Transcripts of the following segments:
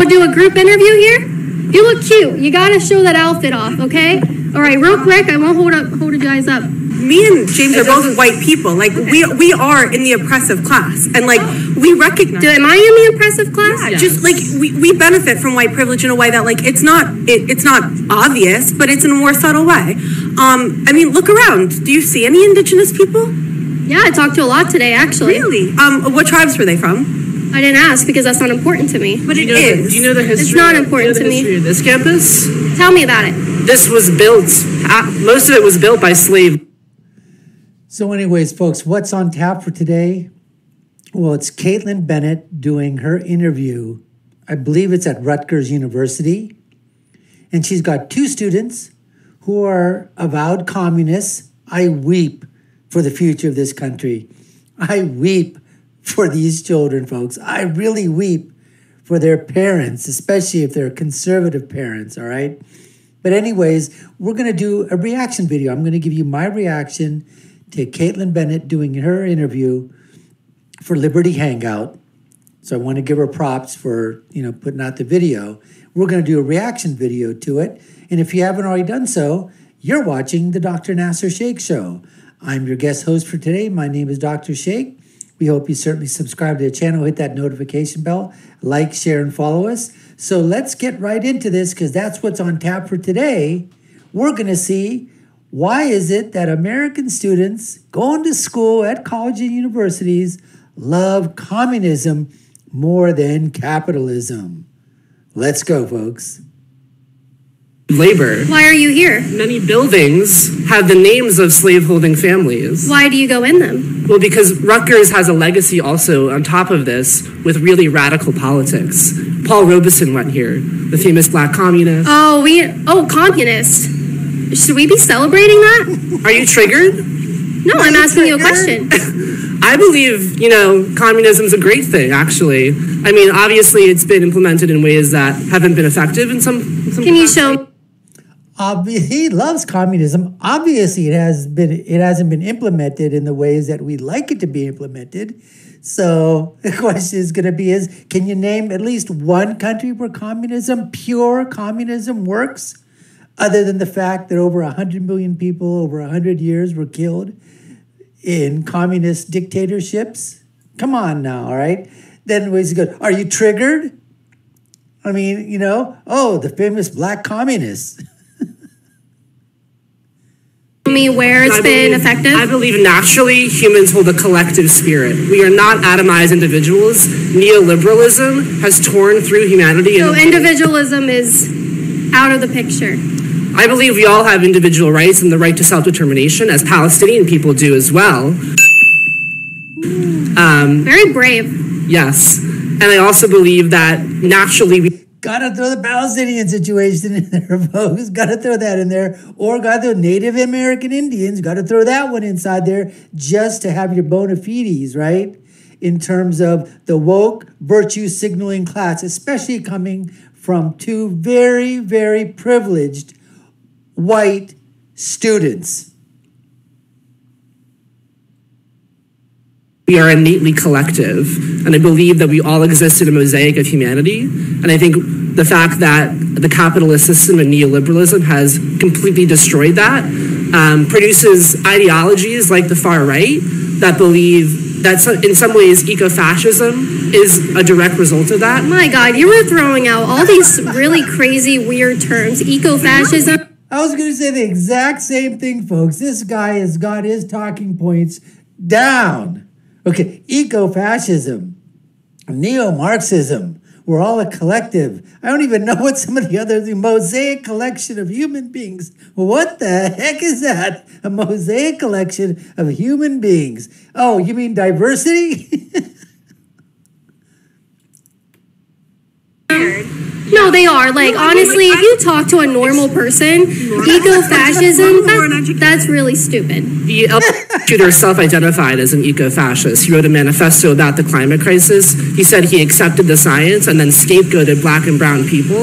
Do a group interview here? You look cute. You gotta show that outfit off, okay? All right, real quick. I won't hold you guys up. Me and James are both white people. Like we are in the oppressive class, and like we recognize. Am I in the oppressive class? Yeah, just like we benefit from white privilege in a way that like it's not obvious, but it's in a more subtle way. I mean, look around. Do you see any indigenous people? Yeah, I talked to a lot today, actually. Really? What tribes were they from? I didn't ask because that's not important to me. But it is. Do you know the history? It's not important to me. Of this campus? Tell me about it. This was built. Most of it was built by slave. So, anyways, folks, what's on tap for today? Well, it's Kaitlin Bennett doing her interview. I believe it's at Rutgers University, and she's got two students who are avowed communists. I weep for the future of this country. I weep for these children, folks. I really weep for their parents, especially if they're conservative parents, all right? But anyways, we're going to do a reaction video. I'm going to give you my reaction to Kaitlin Bennett doing her interview for Liberty Hangout. So I want to give her props for, putting out the video. We're going to do a reaction video to it. And if you haven't already done so, you're watching the Dr. Nasir Shaikh Show. I'm your guest host for today. My name is Dr. Shaikh. We hope you certainly subscribe to the channel, hit that notification bell, like, share, and follow us. So let's get right into this because that's what's on tap for today. We're going to see why is it that American students going to school at colleges and universities love communism more than capitalism. Let's go, folks. Labor. Why are you here? Many buildings have the names of slaveholding families. Why do you go in them? Well, because Rutgers has a legacy also on top of this with really radical politics. Paul Robeson went here, the famous black communist. Communist. Should we be celebrating that? Are you triggered? No, I'm asking you a question. I believe, communism is a great thing, actually. I mean, obviously, it's been implemented in ways that haven't been effective in some Can you show? He loves communism. Obviously, it hasn't been implemented in the ways that we'd like it to be implemented. So the question is going to be can you name at least one country where pure communism works? Other than the fact that over 100 million people over 100 years were killed in communist dictatorships? Come on now, all right? Then ways to go, are you triggered? I mean, the famous black communists. Me where it's been effective? I believe naturally humans hold a collective spirit. We are not atomized individuals. Neoliberalism has torn through humanity. So individualism is out of the picture. I believe we all have individual rights and the right to self-determination, as Palestinian people do as well. Very brave. Yes. And I also believe that naturally we gotta throw the Palestinian situation in there, folks. Gotta throw that in there. Or gotta throw Native American Indians. Gotta throw that one inside there just to have your bona fides, right? In terms of the woke virtue signaling class, especially coming from two very, very privileged white students. We are innately collective, and I believe that we all exist in a mosaic of humanity. And I think the fact that the capitalist system and neoliberalism has completely destroyed that produces ideologies like the far right that believe that in some ways eco-fascism is a direct result of that. My God, you were throwing out all these really crazy, weird terms. Eco-fascism. I was going to say the exact same thing, folks. This guy has got his talking points down. Okay, eco-fascism, neo-Marxism, we're all a collective. I don't even know what some of the mosaic collection of human beings. What the heck is that? A mosaic collection of human beings. Oh, you mean diversity? No, they are. Like, honestly, if you talk to a normal person, eco-fascism, that's really stupid. The shooter self-identified as an eco-fascist. He wrote a manifesto about the climate crisis. He said he accepted the science and then scapegoated black and brown people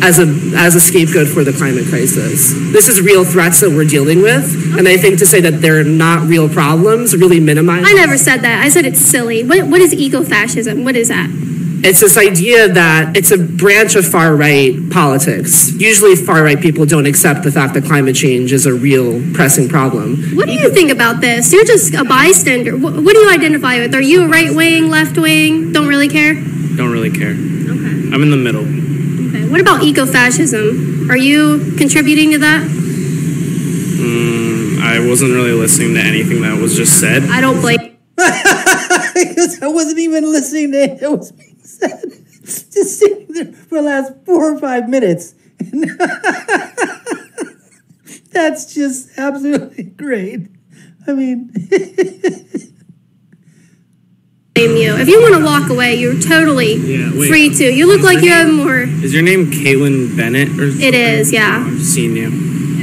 as a scapegoat for the climate crisis. This is real threats that we're dealing with, and I think to say that they're not real problems really minimizes. I never said that. I said it's silly. What is eco-fascism? What is that? it's this idea that it's a branch of far-right politics. Usually far-right people don't accept the fact that climate change is a real pressing problem. What do you think about this? You're just a bystander. What do you identify with? Are you a right-wing, left-wing? Don't really care? Don't really care. Okay. I'm in the middle. Okay. What about eco-fascism? Are you contributing to that? I wasn't really listening to anything that was just said. I don't blame. Because I wasn't even listening to it. It was being said. Just sitting there for the last 4 or 5 minutes. That's just absolutely great. I mean, Blame you. If you want to walk away, you're totally free to. You look like you have more. Is your name Kaitlin Bennett or something? It is, yeah. I've seen you.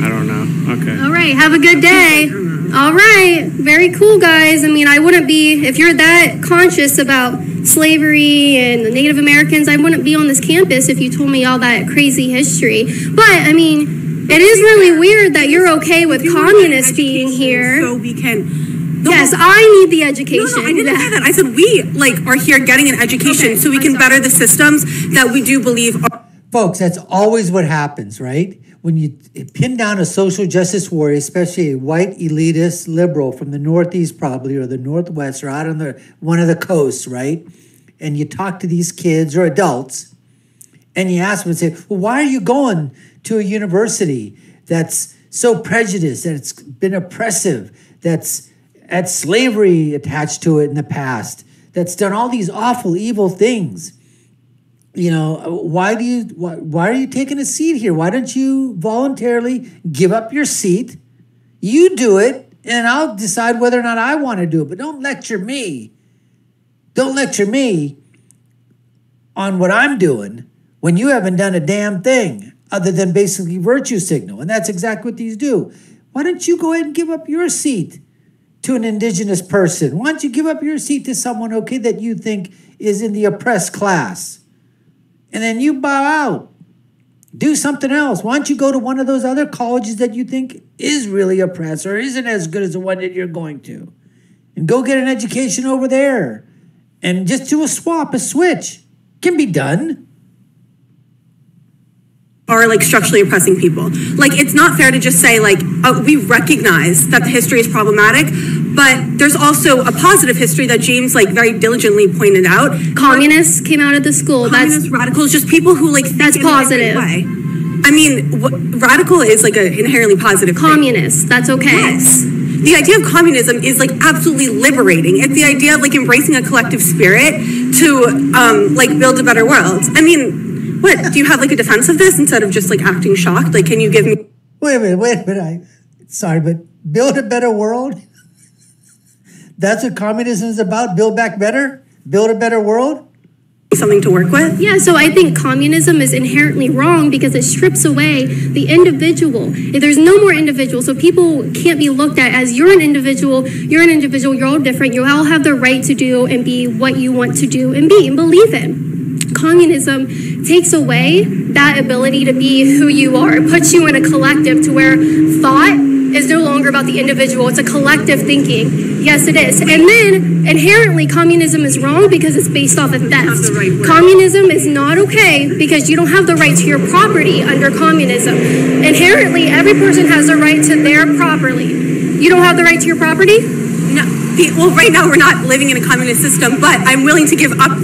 I don't know. Okay. All right. Have a good day. All right. Very cool, guys. I mean, I wouldn't be, if you're that conscious about slavery and the Native Americans, I wouldn't be on this campus if you told me all that crazy history. But, I mean, it is really weird that you're okay with communists being here. So we can... Yes, I need the education. No, I didn't say that. I said we, are here getting an education so we can better the systems that we do believe are... folks, that's always what happens, right? When you pin down a social justice warrior, especially a white elitist liberal from the Northeast probably, or the Northwest, or out on one of the coasts, right? And you talk to these kids or adults, and you ask them and say, well, why are you going to a university that's so prejudiced, that it's been oppressive, that's had slavery attached to it in the past, that's done all these awful, evil things? You know, why are you taking a seat here? Why don't you voluntarily give up your seat? You do it, and I'll decide whether or not I want to do it. But don't lecture me. Don't lecture me on what I'm doing when you haven't done a damn thing other than basically virtue signal. And that's exactly what these do. Why don't you go ahead and give up your seat to an indigenous person? Why don't you give up your seat to someone, okay, that you think is in the oppressed class? And then you bow out. Do something else. Why don't you go to one of those other colleges that you think is really oppressed or isn't as good as the one that you're going to? And go get an education over there. And just do a swap, a switch. Can be done. Are structurally oppressing people. It's not fair to just say we recognize that the history is problematic, but there's also a positive history that James very diligently pointed out. Communists came out of the school. Communist radicals, just people who think that's positive. Way. I mean, radical is an inherently positive Communist, thing. That's okay. Yes. The idea of communism is absolutely liberating. It's the idea of embracing a collective spirit to build a better world. I mean, what, do you have a defense of this instead of just acting shocked? Can you give me... Wait a minute. Sorry, but build a better world? That's what communism is about? Build back better? Build a better world? Something to work with? Yeah, so I think communism is inherently wrong because it strips away the individual. There's no more individual, so people can't be looked at as you're an individual, you're all different, you all have the right to do and be what you want to do and be and believe in. Communism takes away that ability to be who you are. It puts you in a collective to where thought is no longer about the individual. It's a collective thinking. Yes, it is. And then inherently communism is wrong because it's based off of theft. Communism is not okay because you don't have the right to your property under communism. Inherently, every person has the right to their property. You don't have the right to your property? No. Well, right now we're not living in a communist system, but I'm willing to give up.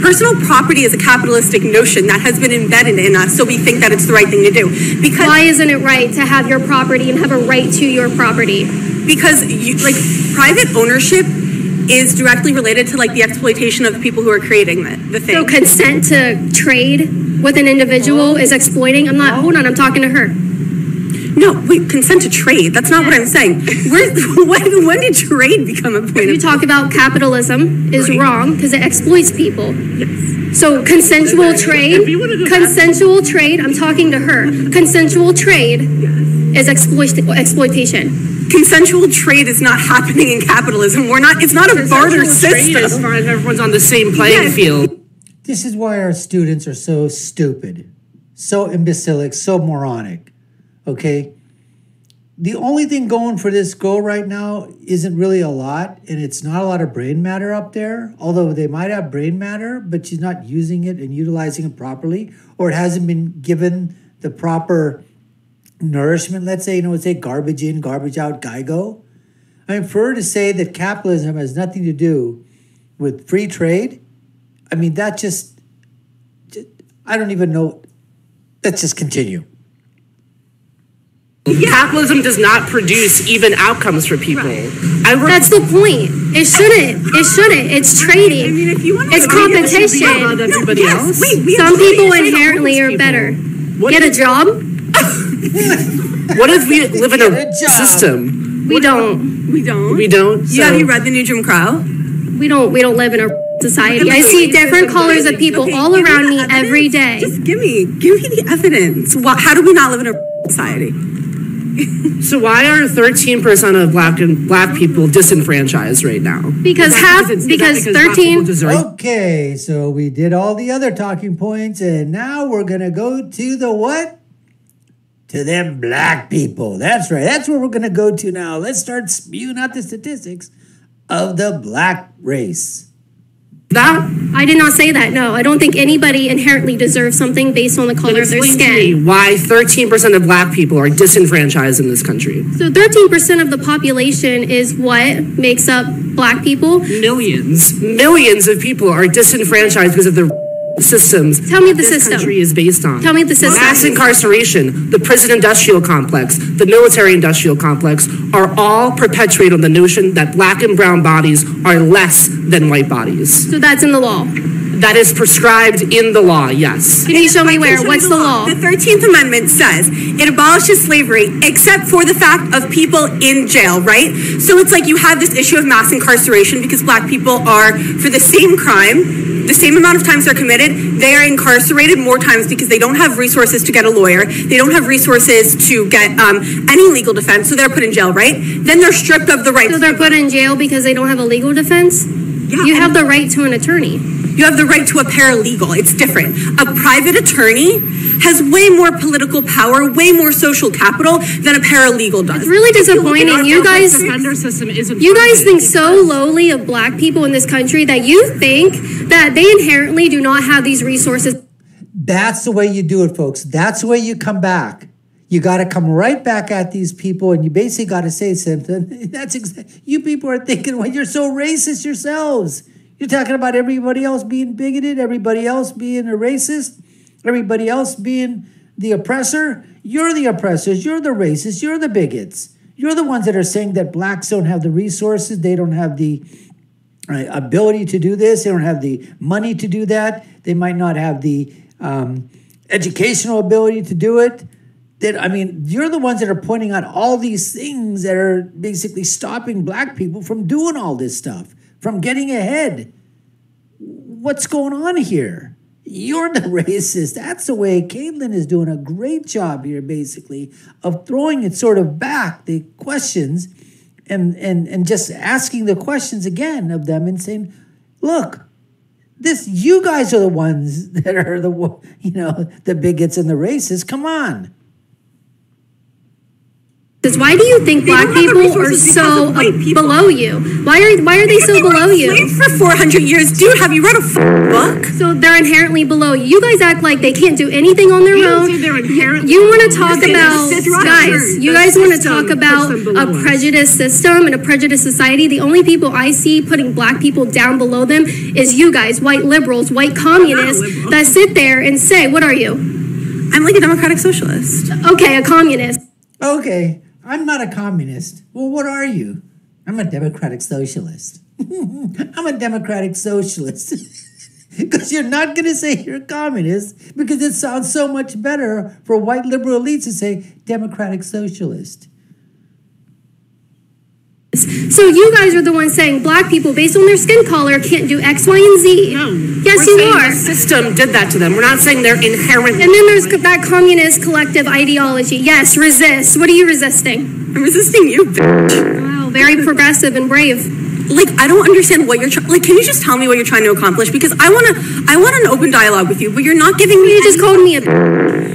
Personal property is a capitalistic notion that has been embedded in us, so we think that it's the right thing to do. Because why isn't it right to have your property and have a right to your property? Because private ownership is directly related to the exploitation of the people who are creating the thing. So consent to trade with an individual is exploiting? Hold on, I'm talking to her. No, wait, consent to trade. That's not what I'm saying. When did trade become a point? You talk about capitalism is wrong because it exploits people. Yes. So consensual trade, I'm talking to her. Consensual trade is exploitation. Consensual trade is not happening in capitalism. It's not a barter system. As far as everyone's on the same playing field. This is why our students are so stupid, so imbecilic, so moronic. Okay, The only thing going for this girl right now isn't really a lot, and it's not a lot of brain matter up there, although they might have brain matter, but she's not using it and utilizing it properly, or it hasn't been given the proper nourishment. Let's say, let's say garbage in, garbage out, GIGO. I mean, for her to say that capitalism has nothing to do with free trade, I mean, that just I don't even know. Let's just continue. Yeah. Capitalism does not produce even outcomes for people. Right. That's the point. It shouldn't. It shouldn't. It's trading. I mean, if you want to, it's competition. Some people inherently are better. Get a job. What if we live in a system? We don't. We don't. So. Have you read The New Jim Crow? We don't live in a society. I see different colors of people all around me every day. Just give me the evidence. How do we not live in a society? So why are 13% of black people disenfranchised right now? Because 13. Okay, so we did all the other talking points, and now we're gonna go to the what? To them black people. That's right. That's where we're gonna go to now. Let's start spewing out the statistics of the black race. I did not say that. No, I don't think anybody inherently deserves something based on the color of their skin. To me why 13% of black people are disenfranchised in this country. So 13% of the population is what makes up black people? Millions of people are disenfranchised because of the systems. Tell me the system. This country is based on. Tell me the system. Mass incarceration, the prison industrial complex, the military industrial complex are all perpetuated on the notion that black and brown bodies are less than white bodies. So that's in the law. That is prescribed in the law, yes. Can you show me where? What's the law? The 13th Amendment says it abolishes slavery except for the fact of people in jail, right? So it's like you have this issue of mass incarceration because black people are, for the same crime, the same amount of times they're committed, they are incarcerated more times because they don't have resources to get a lawyer. They don't have resources to get any legal defense, so they're put in jail, right? Then they're stripped of the rights. So they're put in jail because they don't have a legal defense? Yeah, you have the right to an attorney. You have the right to a paralegal. It's different. A private attorney has way more political power, way more social capital than a paralegal does. It's really disappointing. You guys think so lowly of black people in this country that you think that they inherently do not have these resources. That's the way you do it, folks. That's the way you come back. You got to come right back at these people, and you basically got to say something. You people are thinking, well, you're so racist yourselves. You're talking about everybody else being bigoted, everybody else being a racist, everybody else being the oppressor. You're the oppressors. You're the racists. You're the bigots. You're the ones that are saying that blacks don't have the resources. They don't have the ability to do this. They don't have the money to do that. They might not have the educational ability to do it. You're the ones that are pointing out all these things that are basically stopping black people from doing all this stuff, from getting ahead. What's going on here? You're the racist. That's the way Kaitlin is doing a great job here, basically, of throwing it sort of back, the questions, and just asking the questions again of them and saying, look, you guys are the ones that are the bigots and the racists. Come on. Why do you think black people are so below you? Why are they so below you? For 400 years, dude, have you read a book? So they're inherently below you. You guys act like they can't do anything on their own. You want to talk about, guys, you guys want to talk about a prejudiced system and a prejudiced society. The only people I see putting black people down below them is you guys, white liberals, white communists that sit there and say, what are you? I'm like a democratic socialist. Okay, a communist. Okay. I'm not a communist. Well, what are you? I'm a democratic socialist. I'm a democratic socialist. Because you're not going to say you're a communist because it sounds so much better for white liberal elites to say democratic socialist. So you guys are the ones saying black people, based on their skin color, can't do X, Y, and Z. No. Yes, you are. The system did that to them. We're not saying they're inherent. And then there's that communist collective ideology. Yes, resist. What are you resisting? I'm resisting you, bitch. Wow, very progressive and brave. Like, I don't understand what you're trying. Like, can you just tell me what you're trying to accomplish? Because I want an open dialogue with you, but you're not giving me. You just called me a.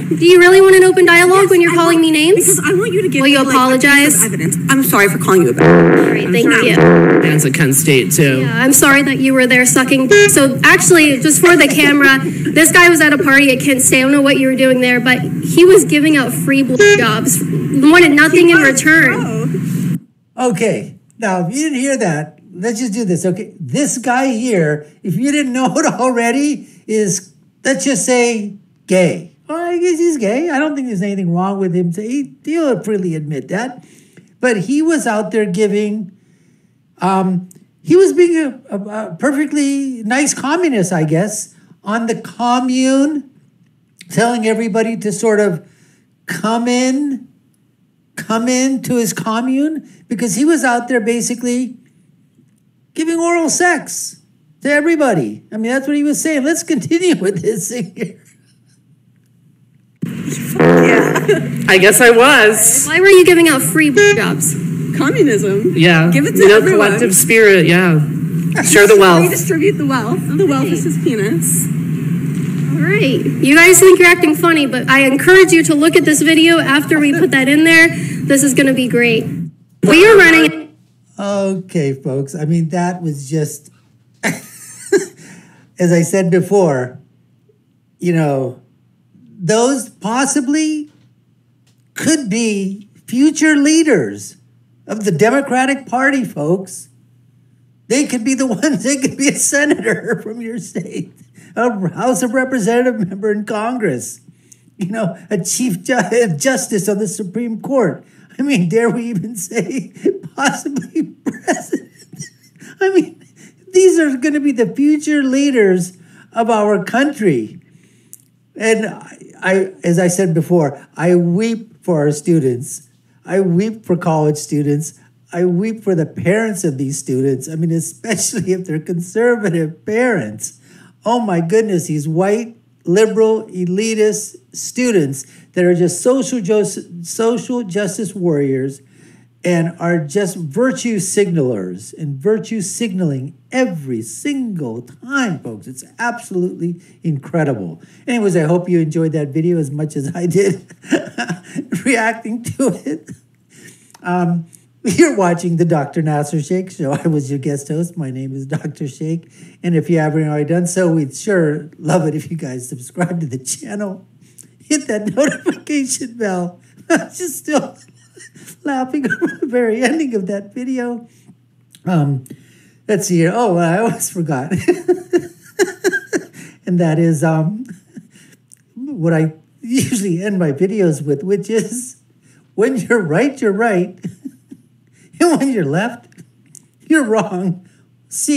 Do you really want an open dialogue when you're calling me names? Because I want you to give Will me you apologize? evidence. I'm sorry for calling you a bitch. All right, thank you. Fans at Kent State too. Yeah, I'm sorry that you were there sucking. So actually, just for the camera, this guy was at a party at Kent State. I don't know what you were doing there, but he was giving out free blowjobs, wanted nothing in return. Okay, now if you didn't hear that, let's just do this. Okay, this guy here, if you didn't know it already, is, let's just say, gay. Well, I guess he's gay. I don't think there's anything wrong with him. He'll freely admit that. But he was out there giving, he was being a perfectly nice communist, I guess, on the commune, telling everybody to sort of come in to his commune, because he was out there basically giving oral sex to everybody. I mean, that's what he was saying. Let's continue with this thing here. Yeah. I guess I was. Why were you giving out free blowjobs? Communism. Yeah. Give it to everyone. Collective spirit, yeah. Share the wealth. Redistribute the wealth. The wealth is his penis. All right. You guys think you're acting funny, but I encourage you to look at this video after we put that in there. This is going to be great. We are running. Okay, folks. I mean, that was just, as I said before, you know, those possibly could be future leaders of the Democratic Party, folks. They could be the ones, they could be a senator from your state, a House of Representative member in Congress, you know, a Chief Justice on the Supreme Court. I mean, dare we even say possibly president? I mean, these are going to be the future leaders of our country. And I, as I said before, I weep for our students. I weep for college students. I weep for the parents of these students. I mean, especially if they're conservative parents. Oh my goodness, these white, liberal, elitist students that are just social justice warriors and are just virtue signalers and virtue signaling every single time, folks. It's absolutely incredible. Anyways, I hope you enjoyed that video as much as I did reacting to it. You're watching the Dr. Nasir Shaikh Show. I was your guest host. My name is Dr. Shaikh. And if you haven't already done so, we'd sure love it if you guys subscribe to the channel. Hit that notification bell. I'm just still laughing over the very ending of that video. Let's see here. Oh, I almost forgot. And that is what I usually end my videos with, which is, when you're right, you're right. And when you're left, you're wrong. See